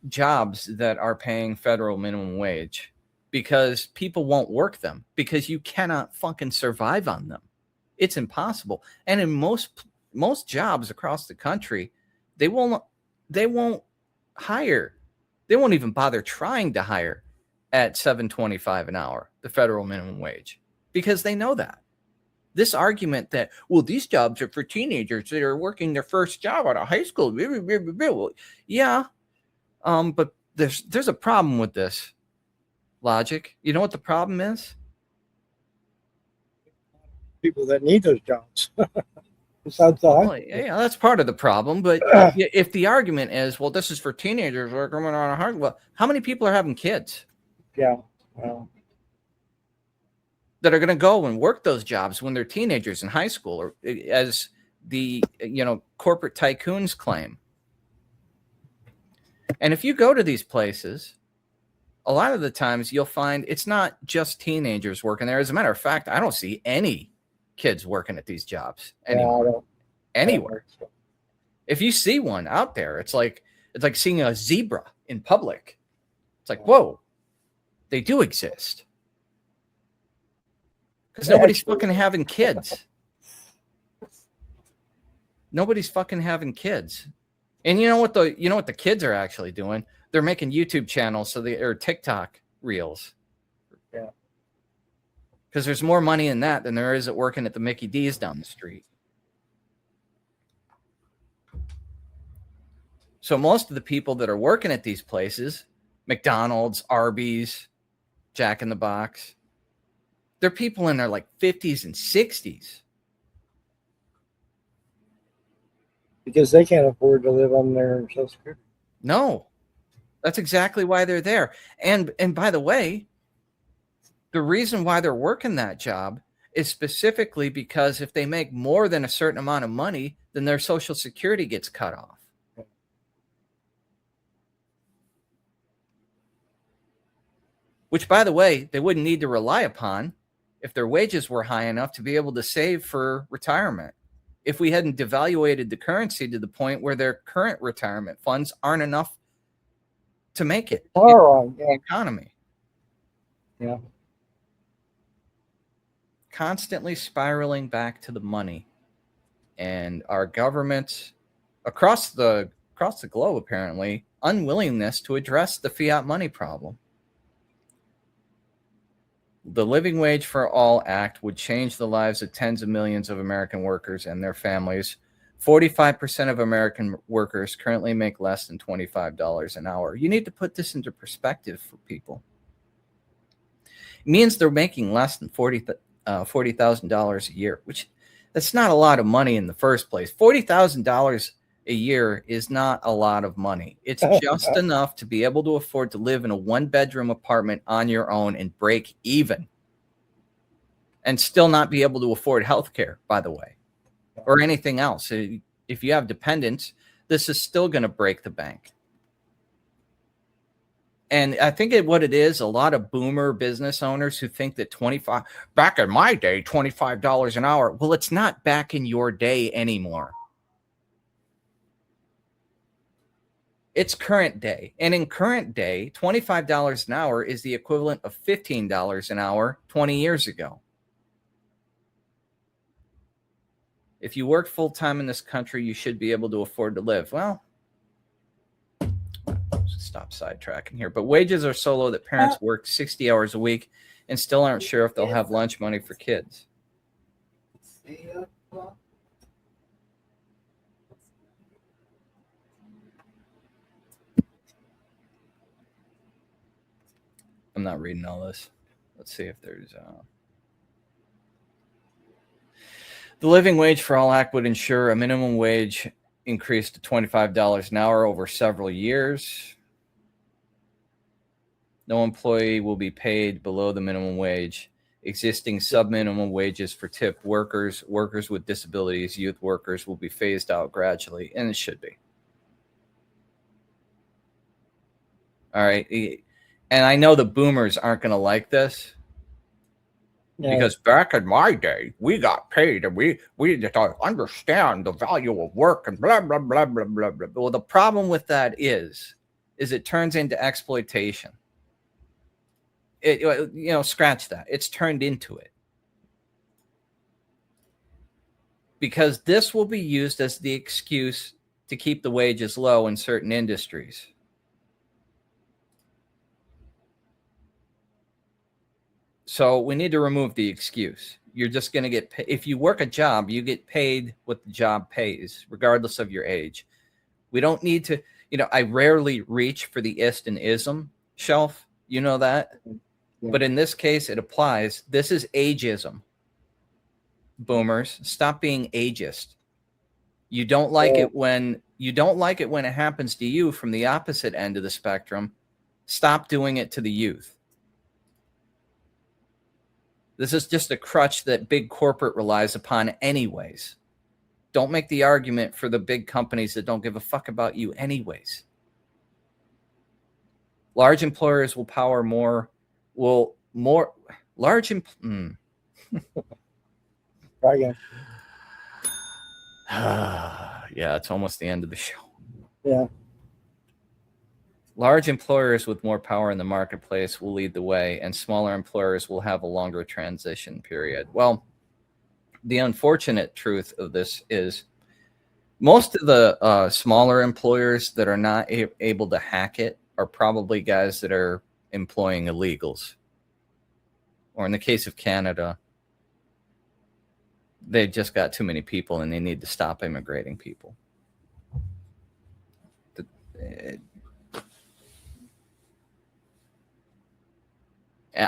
S1: jobs that are paying federal minimum wage because people won't work them because you cannot fucking survive on them. It's impossible. And in most jobs across the country, they won't hire. They won't even bother trying to hire at $7.25 an hour, the federal minimum wage, because they know that. This argument that, well, these jobs are for teenagers that are working their first job out of high school. Well, yeah, but there's a problem with this logic. You know what the problem is?
S2: People that need those jobs. Besides the
S1: well, yeah, that's part of the problem. But if the argument is, well, this is for teenagers working on a hard, well, how many people are having kids?
S2: Yeah. Well,
S1: that are going to go and work those jobs when they're teenagers in high school, or as the corporate tycoons claim. And if you go to these places, a lot of the times you'll find it's not just teenagers working there. As a matter of fact, I don't see any kids working at these jobs anywhere. Anywhere. If you see one out there, it's like seeing a zebra in public. It's like, whoa, they do exist. Because nobody's fucking having kids. Nobody's fucking having kids. And you know what the kids are actually doing? They're making YouTube channels or TikTok reels.
S2: Yeah.
S1: Because there's more money in that than there is at working at the Mickey D's down the street. So most of the people that are working at these places McDonald's, Arby's, Jack in the Box. They're people in their like 50s and 60s.
S2: Because they can't afford to live on their Social Security.
S1: No, that's exactly why they're there. And by the way, the reason why they're working that job is specifically because if they make more than a certain amount of money, then their Social Security gets cut off. Which, by the way, they wouldn't need to rely upon if their wages were high enough to be able to save for retirement. If we hadn't devaluated the currency to the point where their current retirement funds aren't enough to make it in the economy.
S2: Yeah.
S1: Constantly spiraling back to the money. And our government across the globe, apparently, unwillingness to address the fiat money problem. The Living Wage for All Act would change the lives of tens of millions of American workers and their families. 45% of American workers currently make less than $25 an hour. You need to put this into perspective for people. It means they're making less than $40,000 a year, which that's not a lot of money in the first place. $40,000 a year is not a lot of money. It's just enough to be able to afford to live in a one-bedroom apartment on your own and break even, and still not be able to afford health care, by the way, or anything else. If you have dependents, this is still going to break the bank. And I think what it is, a lot of boomer business owners who think that back in my day, $25 an hour. Well, it's not back in your day anymore. It's current day. And in current day, $25 an hour is the equivalent of $15 an hour 20 years ago. If you work full-time in this country, you should be able to afford to live. Well, stop sidetracking here. But wages are so low that parents work 60 hours a week and still aren't sure if they'll have lunch money for kids. I'm not reading all this. Let's see if there's... The Living Wage for All Act would ensure a minimum wage increase to $25 an hour over several years. No employee will be paid below the minimum wage. Existing sub-minimum wages for tipped workers, workers with disabilities, youth workers will be phased out gradually, and it should be. All right. And I know the boomers aren't going to like this. Yeah. Because back in my day, we got paid and we didn't understand the value of work and blah, blah, blah, blah, blah, blah. Well, the problem with that is it turns into exploitation. Scratch that. It's turned into it. Because this will be used as the excuse to keep the wages low in certain industries. So we need to remove the excuse. You're just going to get paid. If you work a job, you get paid what the job pays, regardless of your age. We don't need to, I rarely reach for the ist and ism shelf. You know that? Yeah. But in this case, it applies. This is ageism. Boomers, stop being ageist. You don't like it when it happens to you from the opposite end of the spectrum. Stop doing it to the youth. This is just a crutch that big corporate relies upon anyways. Don't make the argument for the big companies that don't give a fuck about you anyways. Large employers will power more. Yeah, it's almost the end of the show.
S2: Yeah.
S1: Large employers with more power in the marketplace will lead the way, and smaller employers will have a longer transition period. Well, the unfortunate truth of this is most of the smaller employers that are not able to hack it are probably guys that are employing illegals. Or in the case of Canada, they've just got too many people and they need to stop immigrating people.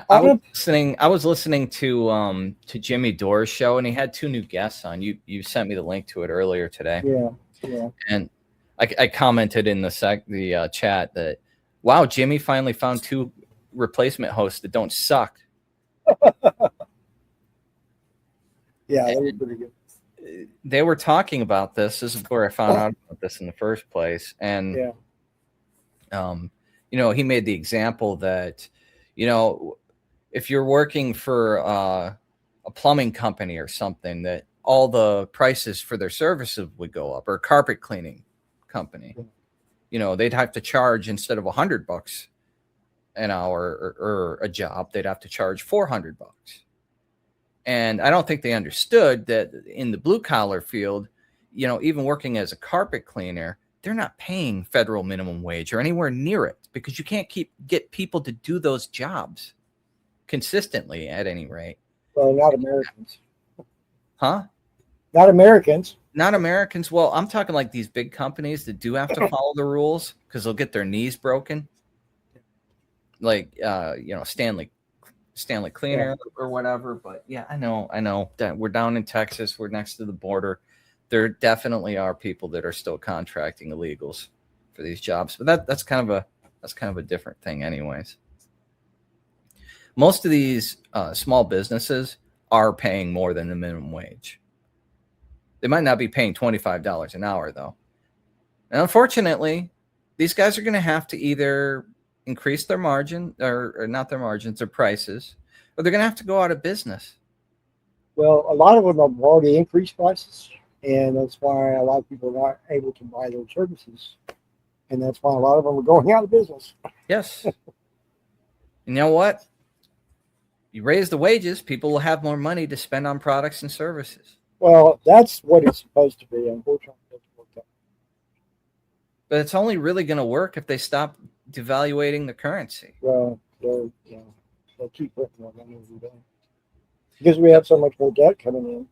S1: I was listening to Jimmy Dore's show, and he had 2 new guests on. You sent me the link to it earlier today.
S2: Yeah.
S1: And I commented in the chat that, wow, Jimmy finally found 2 replacement hosts that don't suck.
S2: Yeah, they were pretty good.
S1: They were talking about this. This is where I found out about this in the first place. And, he made the example that, if you're working for a plumbing company or something, that all the prices for their services would go up, or a carpet cleaning company, they'd have to charge, instead of $100 an hour or a job, they'd have to charge $400. And I don't think they understood that in the blue collar field, even working as a carpet cleaner, they're not paying federal minimum wage or anywhere near it, because you can't get people to do those jobs consistently at any rate.
S2: Well, not Americans.
S1: Huh?
S2: Not Americans.
S1: Not Americans. Well, I'm talking like these big companies that do have to follow the rules because they'll get their knees broken. Like, Stanley Cleaner or whatever. But yeah, I know that we're down in Texas. We're next to the border. There definitely are people that are still contracting illegals for these jobs, but that's kind of a different thing anyways. Most of these small businesses are paying more than the minimum wage. They might not be paying $25 an hour though. And unfortunately, these guys are going to have to either increase their margin or not their margins, their prices, or they're going to have to go out of business.
S2: Well, a lot of them have already increased prices, and that's why a lot of people are not able to buy their services. And that's why a lot of them are going out of business.
S1: Yes. You know what? You raise the wages, people will have more money to spend on products and services.
S2: Well, that's what it's supposed to be. Unfortunately, it doesn't work out.
S1: But it's only really going to work if they stop devaluating the currency.
S2: Well, they'll keep putting more money every day because we have so much more debt coming in.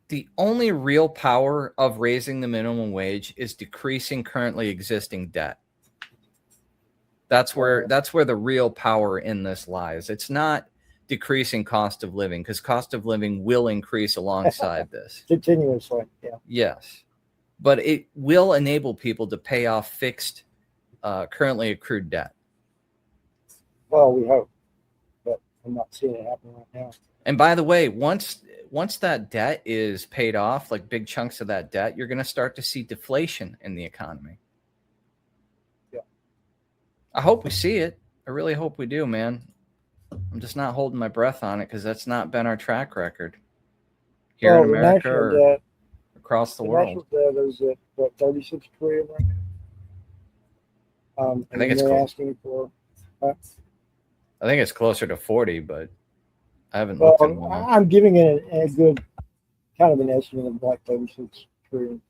S1: The only real power of raising the minimum wage is decreasing currently existing debt. That's where the real power in this lies. It's not decreasing cost of living, because cost of living will increase alongside this.
S2: Continuously, yeah.
S1: Yes. But it will enable people to pay off fixed, currently accrued debt.
S2: Well, we hope, but I'm not seeing it happen right now.
S1: And by the way, once that debt is paid off, like big chunks of that debt, you're going to start to see deflation in the economy.
S2: Yeah.
S1: I hope we see it. I really hope we do, man. I'm just not holding my breath on it because that's not been our track record here in America or across the world.
S2: National debt is at what, 36 trillion right now.
S1: I think it's
S2: asking for.
S1: I think it's closer to 40, but I haven't looked in a while.
S2: I'm giving it a good kind of an estimate of like 36 trillion,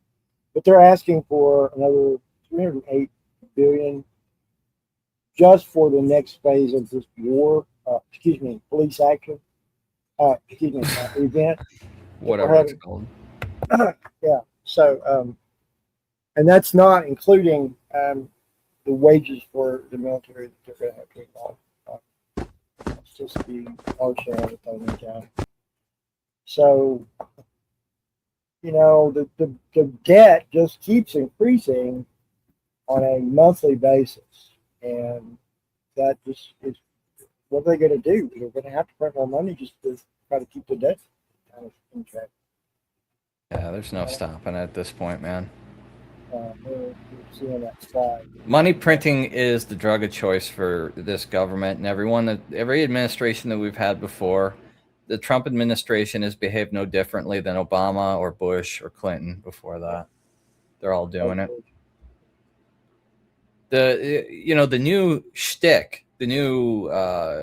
S2: but they're asking for another 308 billion just for the next phase of this war. Police action. Event.
S1: Whatever it's called.
S2: Yeah. So, and that's not including the wages for the military that they're going to have to involve. It's just the our share that they make out. So, the debt just keeps increasing on a monthly basis, and that just is. What are they going to do? They're going to have to print more money just to try to keep the debt kind of in check.
S1: Yeah, there's no stopping it at this point, man.
S2: We're seeing that slide.
S1: Money printing is the drug of choice for this government and every administration that we've had before. The Trump administration has behaved no differently than Obama or Bush or Clinton before that. They're all doing it. The new shtick, the new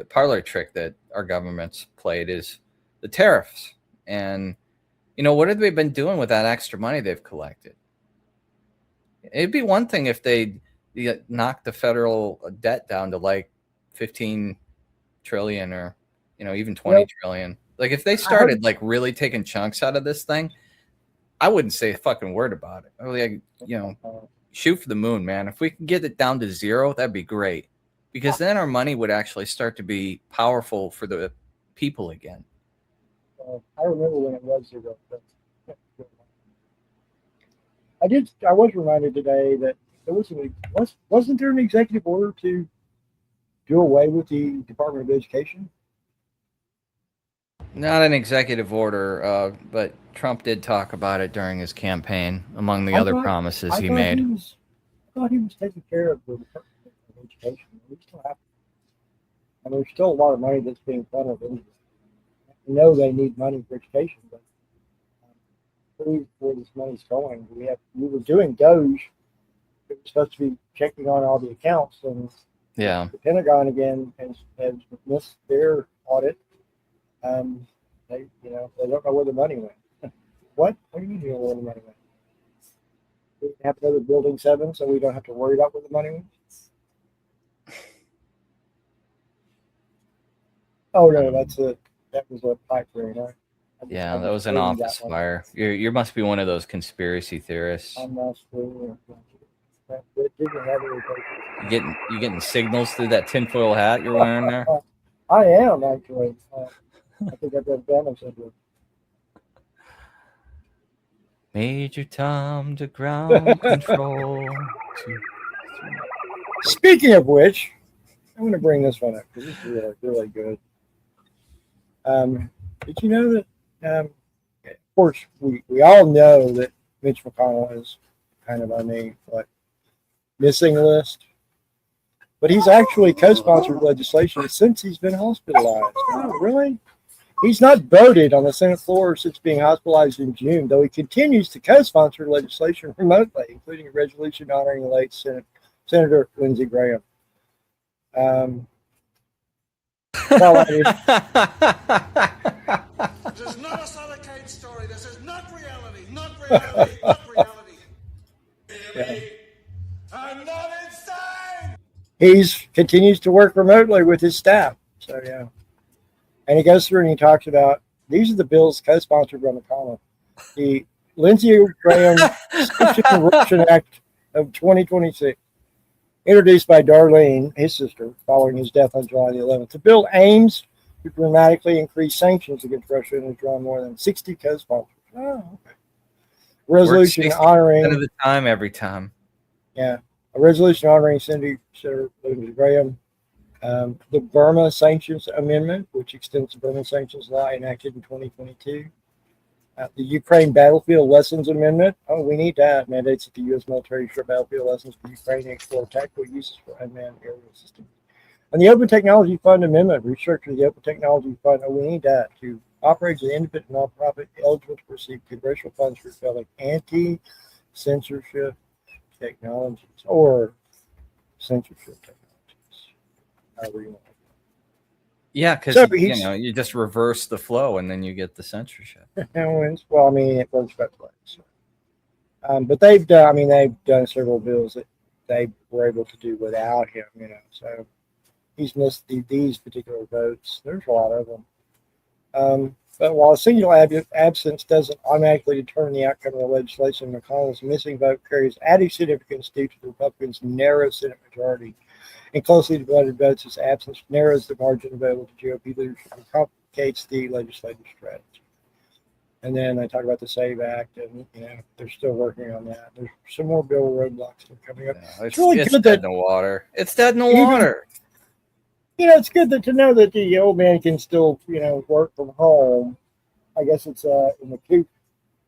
S1: parlor trick that our government's played is the tariffs. And, what have they been doing with that extra money they've collected? It'd be one thing if they knocked the federal debt down to like 15 trillion or, even 20 trillion. Like if they started like really taking chunks out of this thing, I wouldn't say a fucking word about it. I would, shoot for the moon, man. If we can get it down to zero, that'd be great. because then our money would actually start to be powerful for the people again.
S2: I remember when it was zero. I was reminded today that wasn't there an executive order to do away with the Department of Education?
S1: Not an executive order, but Trump did talk about it during his campaign, among the other promises he made.
S2: I thought he was taking care of the Department of Education. We still have, and there's still a lot of money that's being funneled into it. I know they need money for education, but where this money's going? We were doing Doge. It was supposed to be checking on all the accounts, and
S1: yeah,
S2: the Pentagon again has missed their audit. They don't know where the money went. What do you mean you don't know where the money went? We have another building 7, so we don't have to worry about where the money went. Oh no, that was a pipe ring, right?
S1: Yeah, that was an office fire. You must be one of those conspiracy theorists.
S2: I'm not sure.
S1: You getting signals through that tinfoil hat you're wearing there?
S2: I am actually. I think I've got damage into it.
S1: Major Tom to ground control. 2, 3.
S2: Speaking of which, I'm going to bring this one up because it's really, really good. Did you know that? Of course, we all know that Mitch McConnell is kind of on the missing list, but he's actually co-sponsored legislation since he's been hospitalized. Oh, really? He's not voted on the Senate floor since being hospitalized in June, though he continues to co-sponsor legislation remotely, including a resolution honoring the late Senator Lindsey Graham.
S10: This is not a Solacade story. This is not reality. Not reality. Not reality.
S2: Yeah.
S10: I'm not insane.
S2: He continues to work remotely with his staff. So yeah. And he goes through and he talks about these are the bills co-sponsored by McConnell. The Lindsey Graham Substitution Corruption Act of 2026, introduced by Darlene, his sister, following his death on July the 11th. The bill aims to dramatically increase sanctions against Russia and has drawn more than 60 co-sponsors. Oh, okay. Resolution honoring
S1: of the time every time.
S2: Yeah, a resolution honoring Senator Lindsey Graham. The Burma Sanctions Amendment, which extends the Burma Sanctions Law enacted in 2022. The Ukraine Battlefield Lessons Amendment. Oh, we need that. Mandates that the U.S. military share battlefield lessons for Ukraine and explore tactical uses for unmanned aerial systems. And the Open Technology Fund Amendment, restructure the Open Technology Fund. Oh, we need that to operate as an independent nonprofit eligible to receive congressional funds for developing anti-censorship technologies or censorship technologies.
S1: Yeah, because you just reverse the flow and then you get the censorship.
S2: Well, I mean, it works both ways. So. But they've done several bills that they were able to do without him. So he's missed these particular votes. There's a lot of them. But while a single absence doesn't automatically determine the outcome of the legislation, McConnell's missing vote carries added significance due to the Republicans' narrow Senate majority. And closely divided votes, his absence narrows the margin available to GOP leadership and complicates the legislative strategy. And then I talk about the SAVE Act, and they're still working on that. There's some more bill roadblocks that are coming up.
S1: Yeah, it's really good dead in the water. It's dead in the water.
S2: It's good to know that the old man can still, work from home. I guess it's in the coop.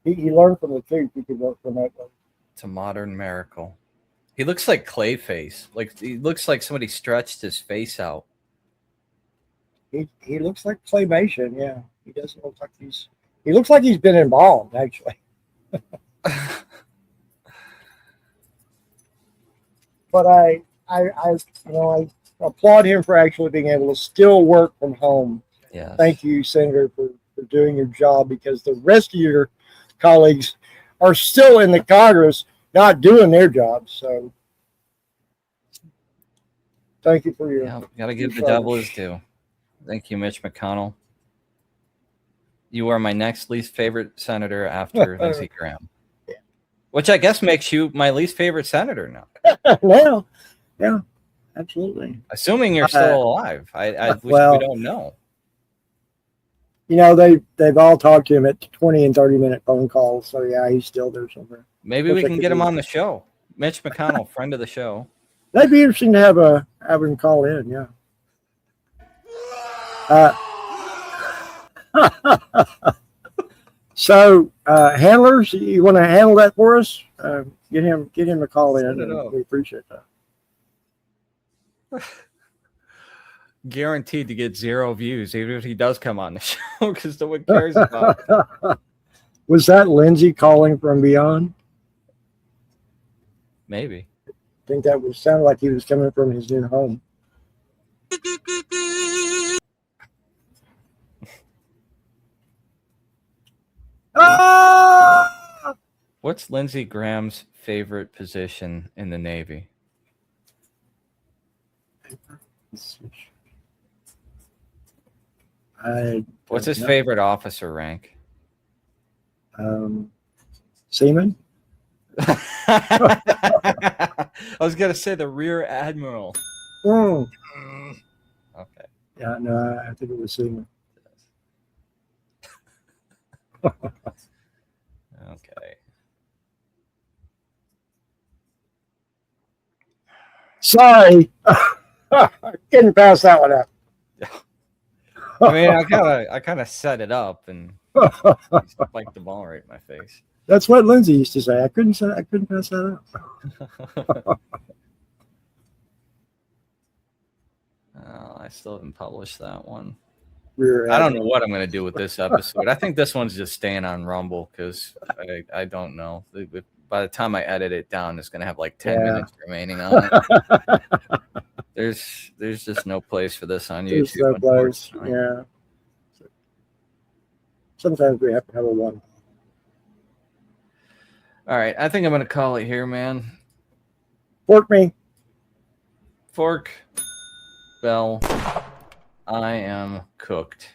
S2: He learned from the coop he could work remotely.
S1: It's a modern miracle. He looks like Clayface. Like he looks like somebody stretched his face out.
S2: He looks like claymation. Yeah, he doesn't look like he looks like he's been involved actually. But I applaud him for actually being able to still work from home.
S1: Yeah.
S2: Thank you, Senator, for doing your job, because the rest of your colleagues are still in the Congress not doing their jobs. So thank you for your.
S1: Yeah, gotta give the devil his due. Thank you, Mitch McConnell. You are my next least favorite senator after Lindsey Graham. Which I guess makes you my least favorite senator now.
S2: Now, yeah. absolutely.
S1: Assuming you're still alive. We don't know.
S2: You know, they've all talked to him at 20 and 30-minute phone calls. So yeah, he's still there somewhere.
S1: Maybe we can get him on the show. Mitch McConnell, friend of the show.
S2: That'd be interesting to have him call in. Yeah. So handlers, you want to handle that for us? Get him to call in, and we appreciate that.
S1: Guaranteed to get 0 views, even if he does come on the show, because no one cares about it.
S2: Was that Lindsay calling from beyond?
S1: Maybe.
S2: I think that sounded like he was coming from his new home.
S1: What's Lindsey Graham's favorite position in the Navy? What's his favorite officer rank?
S2: Seaman.
S1: I was gonna say the rear admiral.
S2: Oh.
S1: Okay.
S2: Yeah, no, I think it was Seaman.
S1: Okay.
S2: Sorry. Getting past that one up.
S1: I mean, I kind of set it up and spiked the ball right in my face.
S2: That's what Lindsay used to say. I couldn't pass that up.
S1: I still haven't published that one.
S2: I
S1: don't know what I'm going to do with this episode. I think this one's just staying on Rumble because I don't know. By the time I edit it down, it's going to have like 10 minutes remaining on it. There's just no place for this on YouTube.
S2: There's no place. Yeah. Sometimes we have to have a one.
S1: All right. I think I'm going to call it here, man.
S2: Fork me.
S1: Fork. Bell. I am cooked.